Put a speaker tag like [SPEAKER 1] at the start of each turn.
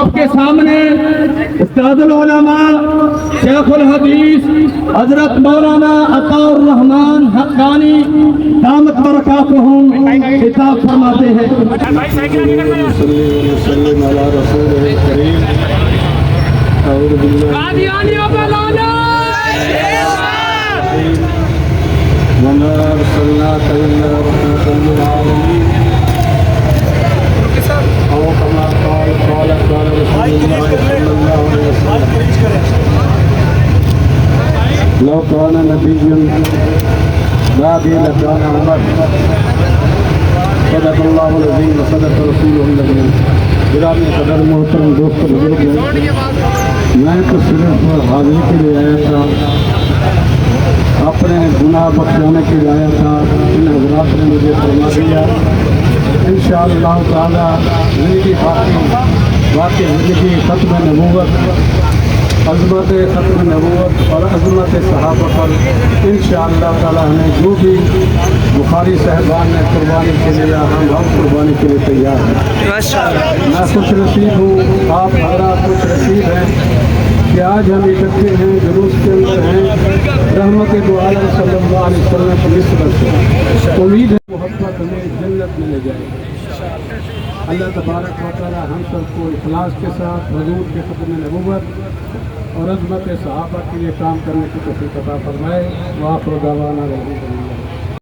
[SPEAKER 1] آپ کے سامنے استاد العلماء شیخ الحدیث حضرت مولانا عطا الرحمن حقانی دامت برکاتہم خطاب فرماتے ہیں۔
[SPEAKER 2] وسلم علی رسول کریم۔ اعوذ باللہ وما ارسلناک الا رحمۃ للعالمین او کما قال رسول اللہ صلی اللہ علیہ وسلم لو کان نبی بعدی لکان عمر صدق اللہ العظیم وصدق رسولہ الامین۔ گرامی قدر محترم دوست بزرگ ہیں، میں تو صرف حاضری کے لیے آیا تھا، اپنے گناہ بخشانے کے لیے آیا تھا۔ ان حضرات نے مجھے فرما دیا انشاءاللہ تعالی زندگی باقی زندگی ختم نبوت، عظمت ختم نبوت اور عظمت صحابہ پر انشاءاللہ تعالی ہمیں جو بھی بخاری صاحبان نے قربانی کے لیے ہم قربانی کے لیے تیار ہیں۔ میں خوش نصیب ہوں، آپ حضرات خوش نصیب ہیں کہ آج ہم اکٹھے ہیں، جلوس کے اندر ہیں، رحمت دو عالم صلی اللہ علیہ وسلم کی نسبت سے امید ہے محبت ہمیں جنت میں لے جائے۔ اللہ تبارک و تعالی ہم سب کو اخلاص کے ساتھ حضور کے ختم نبوت اور عظمت صحابہ کے لیے کام کرنے کی توفیق عطا فرمائے۔ وآخر دعوانا الحمدللہ۔